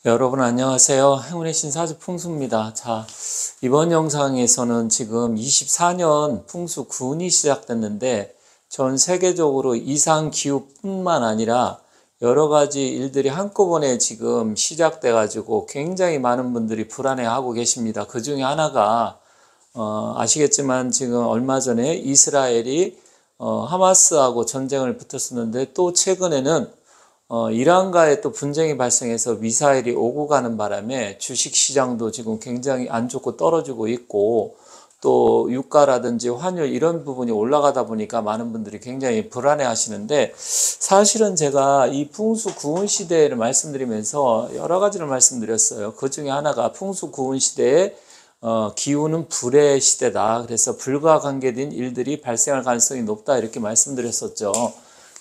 여러분 안녕하세요. 행운의 신사주 풍수입니다. 자, 이번 영상에서는 지금 24년 풍수 구운이 시작됐는데 전 세계적으로 이상 기후뿐만 아니라 여러 가지 일들이 한꺼번에 지금 시작돼 가지고 굉장히 많은 분들이 불안해하고 계십니다. 그 중에 하나가 아시겠지만 지금 얼마 전에 이스라엘이 하마스하고 전쟁을 붙었었는데, 또 최근에는 이란과의 또 분쟁이 발생해서 미사일이 오고 가는 바람에 주식시장도 지금 굉장히 안 좋고 떨어지고 있고, 또 유가라든지 환율 이런 부분이 올라가다 보니까 많은 분들이 굉장히 불안해 하시는데, 사실은 제가 이 풍수 구운 시대를 말씀드리면서 여러 가지를 말씀드렸어요. 그 중에 하나가 풍수 구운 시대에 기후는 불의 시대다. 그래서 불과 관계된 일들이 발생할 가능성이 높다, 이렇게 말씀드렸었죠.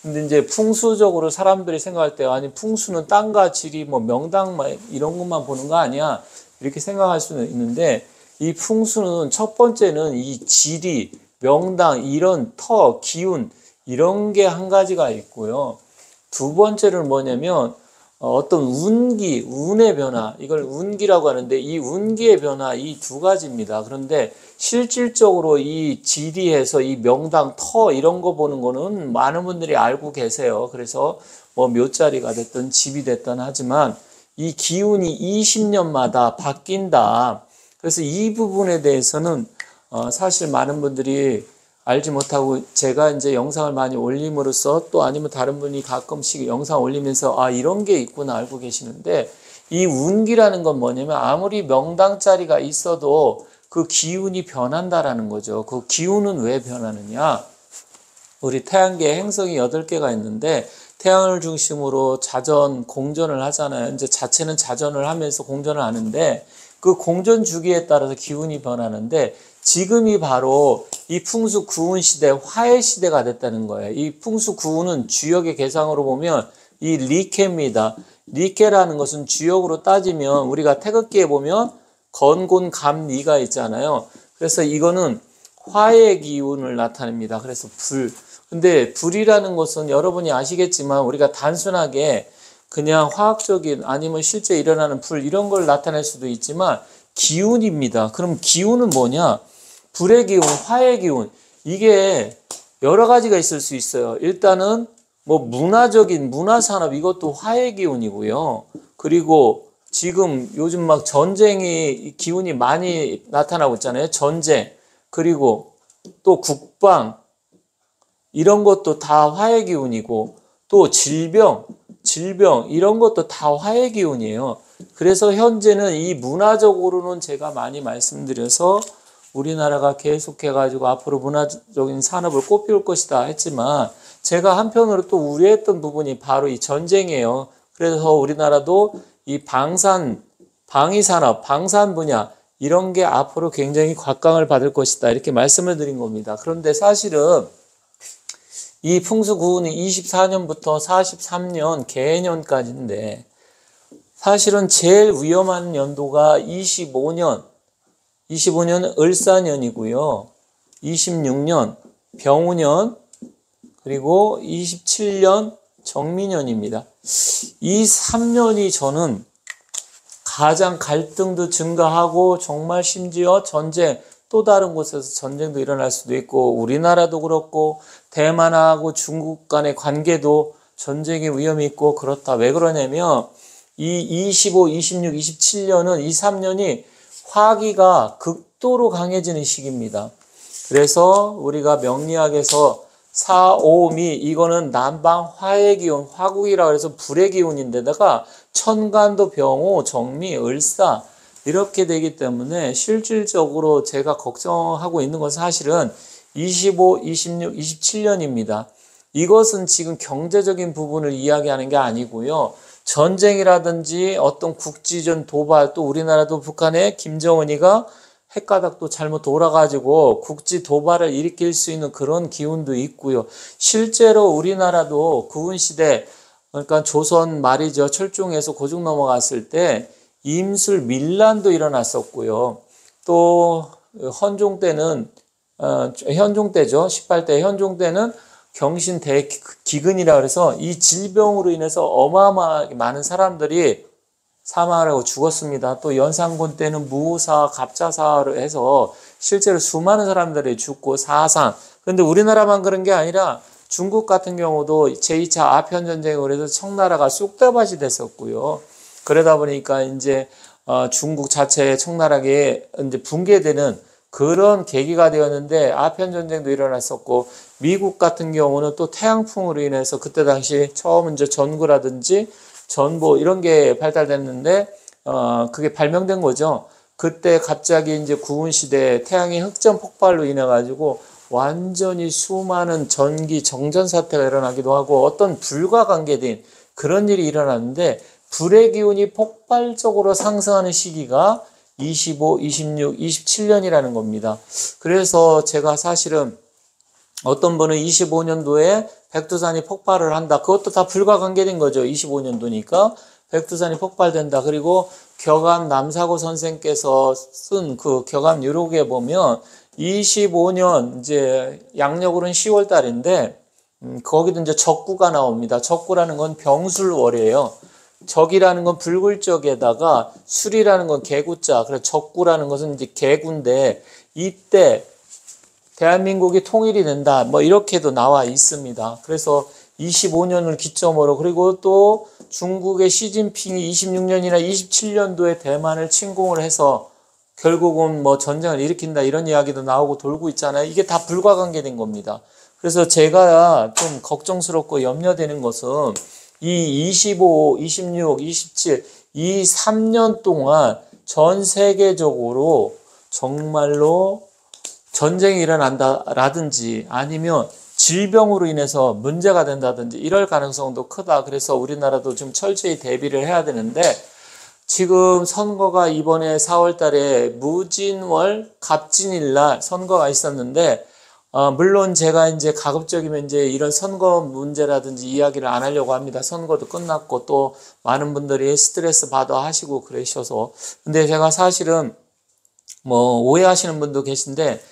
근데 이제 풍수적으로 사람들이 생각할 때, 아니 풍수는 땅과 지리 뭐 명당 이런 것만 보는 거 아니야, 이렇게 생각할 수는 있는데, 이 풍수는 첫 번째는 이 지리, 명당, 이런 터, 기운 이런 게 한 가지가 있고요. 두 번째는 뭐냐면 어떤 운기, 운의 변화, 이걸 운기라고 하는데, 이 운기의 변화, 이 두 가지입니다. 그런데 실질적으로 이 지리에서 이 명당, 터 이런 거 보는 거는 많은 분들이 알고 계세요. 그래서 뭐 묘자리가 됐든 집이 됐든 하지만 이 기운이 20년마다 바뀐다. 그래서 이 부분에 대해서는 사실 많은 분들이 알지 못하고, 제가 이제 영상을 많이 올림으로써, 또 아니면 다른 분이 가끔씩 영상 올리면서 이런 게 있구나 알고 계시는데, 이 운기라는 건 뭐냐면 아무리 명당자리가 있어도 그 기운이 변한다라는 거죠. 그 기운은 왜 변하느냐? 우리 태양계에 행성이 8개가 있는데 태양을 중심으로 자전, 공전을 하잖아요. 이제 자체는 자전을 하면서 공전을 하는데, 그 공전 주기에 따라서 기운이 변하는데, 지금이 바로 이 풍수 구운 시대, 화해 시대가 됐다는 거예요. 이 풍수 구운은 주역의 계상으로 보면 이 리케입니다. 리케라는 것은 주역으로 따지면 우리가 태극기에 보면 건곤 감리가 있잖아요. 그래서 이거는 화의 기운을 나타냅니다. 그래서 불. 근데 불이라는 것은 여러분이 아시겠지만 우리가 단순하게 그냥 화학적인, 아니면 실제 일어나는 불 이런 걸 나타낼 수도 있지만 기운입니다. 그럼 기운은 뭐냐? 불의 기운, 화의 기운, 이게 여러 가지가 있을 수 있어요. 일단은 뭐 문화적인 문화산업, 이것도 화의 기운이고요. 그리고 지금 요즘 막 전쟁이 기운이 많이 나타나고 있잖아요. 전쟁, 그리고 또 국방 이런 것도 다 화의 기운이고, 또 질병 이런 것도 다 화의 기운이에요. 그래서 현재는 이 문화적으로는 제가 많이 말씀드려서 우리나라가 계속해가지고 앞으로 문화적인 산업을 꽃피울 것이다 했지만, 제가 한편으로 또 우려했던 부분이 바로 이 전쟁이에요. 그래서 우리나라도 이 방위산업, 방산 분야 이런 게 앞으로 굉장히 곽강을 받을 것이다, 이렇게 말씀을 드린 겁니다. 그런데 사실은 이 풍수구운이 24년부터 43년 개해년까지인데, 사실은 제일 위험한 연도가 25년 을사년이고요. 26년 병우년, 그리고 27년 정미년입니다. 이 3년이 저는 가장 갈등도 증가하고, 정말 심지어 전쟁, 또 다른 곳에서 전쟁도 일어날 수도 있고, 우리나라도 그렇고 대만하고 중국 간의 관계도 전쟁의 위험이 있고 그렇다. 왜 그러냐면 이 25, 26, 27년은 이 3년이 화기가 극도로 강해지는 시기입니다. 그래서 우리가 명리학에서 사오미, 이거는 남방 화의 기운, 화국이라고 해서 불의 기운인데다가 천간도 병호, 정미, 을사 이렇게 되기 때문에 실질적으로 제가 걱정하고 있는 건 사실은 25, 26, 27년입니다. 이것은 지금 경제적인 부분을 이야기하는 게 아니고요. 전쟁이라든지 어떤 국지전 도발, 또 우리나라도 북한에 김정은이가 핵가닥도 잘못 돌아가지고 국지 도발을 일으킬 수 있는 그런 기운도 있고요. 실제로 우리나라도 구운시대, 그러니까 조선 말이죠. 철종에서 고종 넘어갔을 때 임술 밀란도 일어났었고요. 또 헌종 때는 현종 때죠. 18대 현종 때는 경신 대기근이라 그래서 이 질병으로 인해서 어마어마하게 많은 사람들이 사망하고 죽었습니다. 또 연산군 때는 무사, 갑자사를 해서 실제로 수많은 사람들이 죽고 사상. 그런데 우리나라만 그런 게 아니라 중국 같은 경우도 제2차 아편전쟁으로 해서 청나라가 쑥대밭이 됐었고요. 그러다 보니까 이제 중국 자체의 청나라에 이제 붕괴되는 그런 계기가 되었는데 아편전쟁도 일어났었고 미국 같은 경우는 또 태양풍으로 인해서 그때 당시 처음 이제 전구라든지 전보 이런 게 발달됐는데 그게 발명된 거죠. 그때 갑자기 이제 구운 시대에 태양의 흑점 폭발로 인해 가지고 완전히 수많은 전기 정전 사태가 일어나기도 하고 어떤 불과 관계된 그런 일이 일어났는데 불의 기운이 폭발적으로 상승하는 시기가 25, 26, 27년이라는 겁니다. 그래서 제가 사실은 어떤 분은 25년도에 백두산이 폭발을 한다. 그것도 다 불과 관계된 거죠. 25년도니까 백두산이 폭발된다. 그리고 격암 남사고 선생께서 쓴 그 격암 유록에 보면 25년 이제 양력으로는 10월 달인데 거기도 이제 적구가 나옵니다. 적구라는 건 병술월이에요. 적이라는 건 붉을 적에다가 술이라는 건 개구자. 그래서 적구라는 것은 이제 개구인데 이때 대한민국이 통일이 된다. 뭐 이렇게도 나와 있습니다. 그래서 25년을 기점으로 그리고 또 중국의 시진핑이 26년이나 27년도에 대만을 침공을 해서 결국은 뭐 전쟁을 일으킨다 이런 이야기도 나오고 돌고 있잖아요. 이게 다 불가관계된 겁니다. 그래서 제가 좀 걱정스럽고 염려되는 것은 이 25, 26, 27, 이 3년 동안 전 세계적으로 정말로 전쟁이 일어난다라든지 아니면 질병으로 인해서 문제가 된다든지 이럴 가능성도 크다. 그래서 우리나라도 좀 철저히 대비를 해야 되는데 지금 선거가 이번에 4월 달에 무진월 갑진일날 선거가 있었는데 물론 제가 이제 가급적이면 이제 이런 선거 문제라든지 이야기를 안 하려고 합니다. 선거도 끝났고 또 많은 분들이 스트레스 받아 하시고 그러셔서. 근데 제가 사실은 뭐 오해하시는 분도 계신데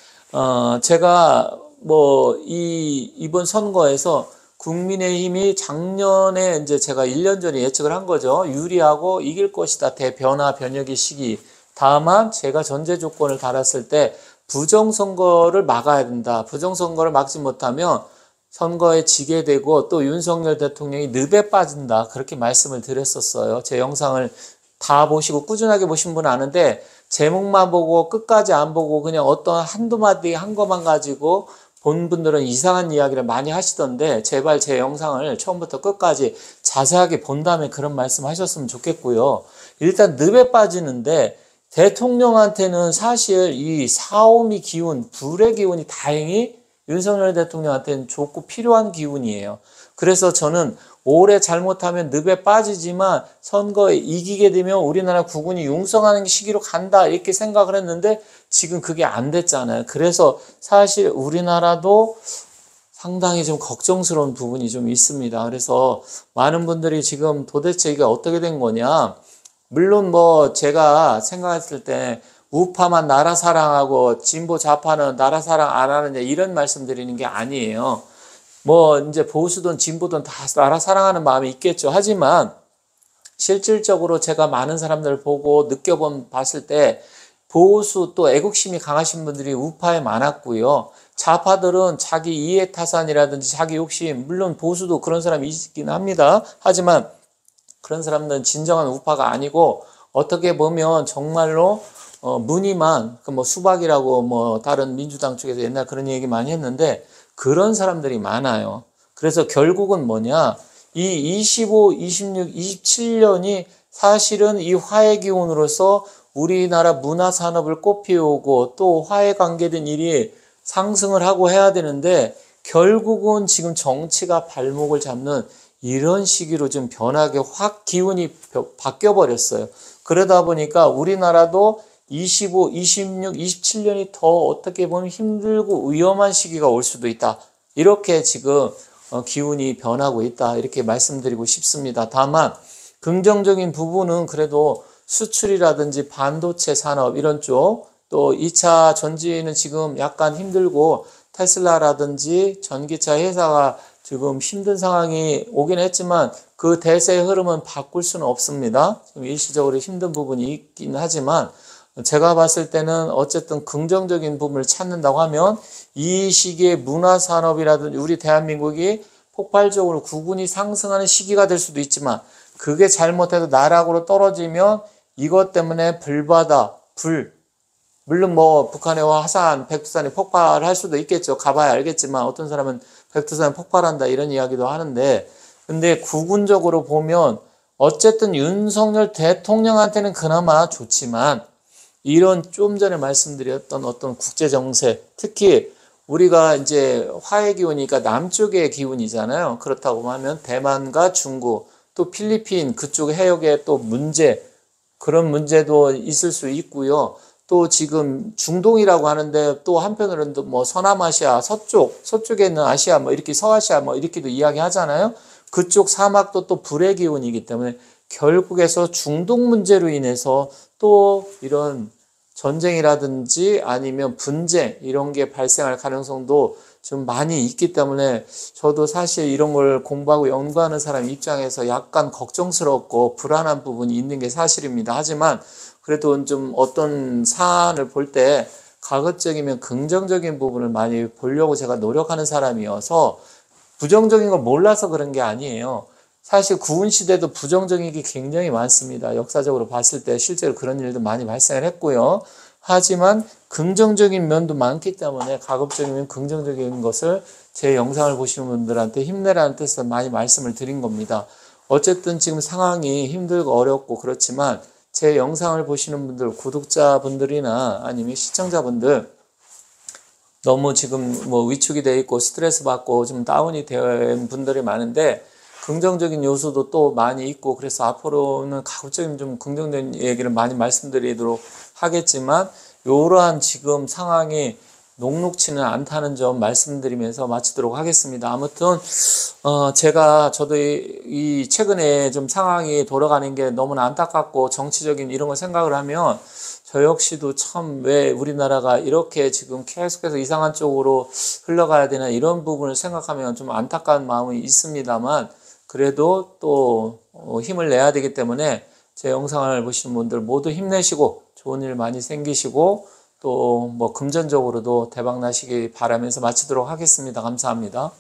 제가 뭐 이번 선거에서 국민의힘이 작년에 이제 제가 1년 전에 예측을 한 거죠. 유리하고 이길 것이다. 대변화 변혁의 시기. 다만 제가 전제 조건을 달았을 때 부정선거를 막아야 된다. 부정선거를 막지 못하면 선거에 지게 되고 또 윤석열 대통령이 늪에 빠진다. 그렇게 말씀을 드렸었어요. 제 영상을 다 보시고 꾸준하게 보신 분은 아는데 제목만 보고 끝까지 안 보고 그냥 어떤 한두 마디 한 것만 가지고 본 분들은 이상한 이야기를 많이 하시던데 제발 제 영상을 처음부터 끝까지 자세하게 본 다음에 그런 말씀 하셨으면 좋겠고요. 일단 늪에 빠지는데 대통령한테는 사실 이 사오미 기운, 불의 기운이 다행히 윤석열 대통령한테는 좋고 필요한 기운이에요. 그래서 저는 올해 잘못하면 늪에 빠지지만 선거에 이기게 되면 우리나라 국군이 융성하는 시기로 간다 이렇게 생각을 했는데 지금 그게 안 됐잖아요. 그래서 사실 우리나라도 상당히 좀 걱정스러운 부분이 좀 있습니다. 그래서 많은 분들이 지금 도대체 이게 어떻게 된 거냐. 물론 뭐 제가 생각했을 때 우파만 나라 사랑하고 진보 좌파는 나라 사랑 안 하느냐 이런 말씀 드리는 게 아니에요. 뭐 이제 보수든 진보든 다 나라 사랑하는 마음이 있겠죠. 하지만 실질적으로 제가 많은 사람들을 보고 봤을 때 보수 또 애국심이 강하신 분들이 우파에 많았고요. 좌파들은 자기 이해타산이라든지 자기 욕심, 물론 보수도 그런 사람이 있긴 합니다. 하지만 그런 사람들은 진정한 우파가 아니고 어떻게 보면 정말로 무늬만 뭐 수박이라고 뭐 다른 민주당 쪽에서 옛날 그런 얘기 많이 했는데 그런 사람들이 많아요. 그래서 결국은 뭐냐? 이 25, 26, 27년이 사실은 이 화해 기운으로서 우리나라 문화 산업을 꽃피우고 또 화해 관계된 일이 상승을 하고 해야 되는데 결국은 지금 정치가 발목을 잡는 이런 시기로 좀 변하게 확 기운이 바뀌어 버렸어요. 그러다 보니까 우리나라도 25, 26, 27년이 더 어떻게 보면 힘들고 위험한 시기가 올 수도 있다. 이렇게 지금 기운이 변하고 있다. 이렇게 말씀드리고 싶습니다. 다만 긍정적인 부분은 그래도 수출이라든지 반도체 산업 이런 쪽 또 2차 전지는 지금 약간 힘들고 테슬라라든지 전기차 회사가 지금 힘든 상황이 오긴 했지만 그 대세의 흐름은 바꿀 수는 없습니다. 지금 일시적으로 힘든 부분이 있긴 하지만 제가 봤을 때는 어쨌든 긍정적인 부분을 찾는다고 하면 이 시기에 문화산업이라든지 우리 대한민국이 폭발적으로 국운이 상승하는 시기가 될 수도 있지만 그게 잘못해서 나락으로 떨어지면 이것 때문에 물론 뭐 북한의 화산, 백두산이 폭발할 수도 있겠죠. 가봐야 알겠지만 어떤 사람은 백두산이 폭발한다 이런 이야기도 하는데 근데 국운적으로 보면 어쨌든 윤석열 대통령한테는 그나마 좋지만 이런 좀 전에 말씀드렸던 어떤 국제정세 특히 우리가 이제 화해 기운이니까 남쪽의 기운이잖아요. 그렇다고 하면 대만과 중국 또 필리핀 그쪽 해역에 또 그런 문제도 있을 수 있고요. 또 지금 중동이라고 하는데 또 한편으로는 뭐 서남아시아, 서쪽에 있는 아시아 뭐 이렇게 서아시아 뭐 이렇게도 이야기하잖아요. 그쪽 사막도 또 불의 기운이기 때문에 결국에서 중동 문제로 인해서 또 이런 전쟁이라든지 아니면 분쟁 이런 게 발생할 가능성도 좀 많이 있기 때문에 저도 사실 이런 걸 공부하고 연구하는 사람 입장에서 약간 걱정스럽고 불안한 부분이 있는 게 사실입니다. 하지만 그래도 좀 어떤 사안을 볼 때 가급적이면 긍정적인 부분을 많이 보려고 제가 노력하는 사람이어서 부정적인 걸 몰라서 그런 게 아니에요. 사실 구은 시대도 부정적인 게 굉장히 많습니다. 역사적으로 봤을 때 실제로 그런 일도 많이 발생을 했고요. 하지만 긍정적인 면도 많기 때문에 가급적이면 긍정적인 것을 제 영상을 보시는 분들한테 힘내라는 뜻으로 많이 말씀을 드린 겁니다. 어쨌든 지금 상황이 힘들고 어렵고 그렇지만 제 영상을 보시는 분들, 구독자분들이나 아니면 시청자분들 너무 지금 뭐 위축이 돼 있고 스트레스 받고 좀 다운이 된 분들이 많은데 긍정적인 요소도 또 많이 있고 그래서 앞으로는 가급적이면 좀 긍정적인 얘기를 많이 말씀드리도록 하겠지만 이러한 지금 상황이 녹록치는 않다는 점 말씀드리면서 마치도록 하겠습니다. 아무튼 저도 이 최근에 좀 상황이 돌아가는 게 너무나 안타깝고 정치적인 이런 걸 생각을 하면 저 역시도 참 왜 우리나라가 이렇게 지금 계속해서 이상한 쪽으로 흘러가야 되나 이런 부분을 생각하면 좀 안타까운 마음이 있습니다만 그래도 또 힘을 내야 되기 때문에 제 영상을 보시는 분들 모두 힘내시고 좋은 일 많이 생기시고 또 뭐 금전적으로도 대박 나시기 바라면서 마치도록 하겠습니다. 감사합니다.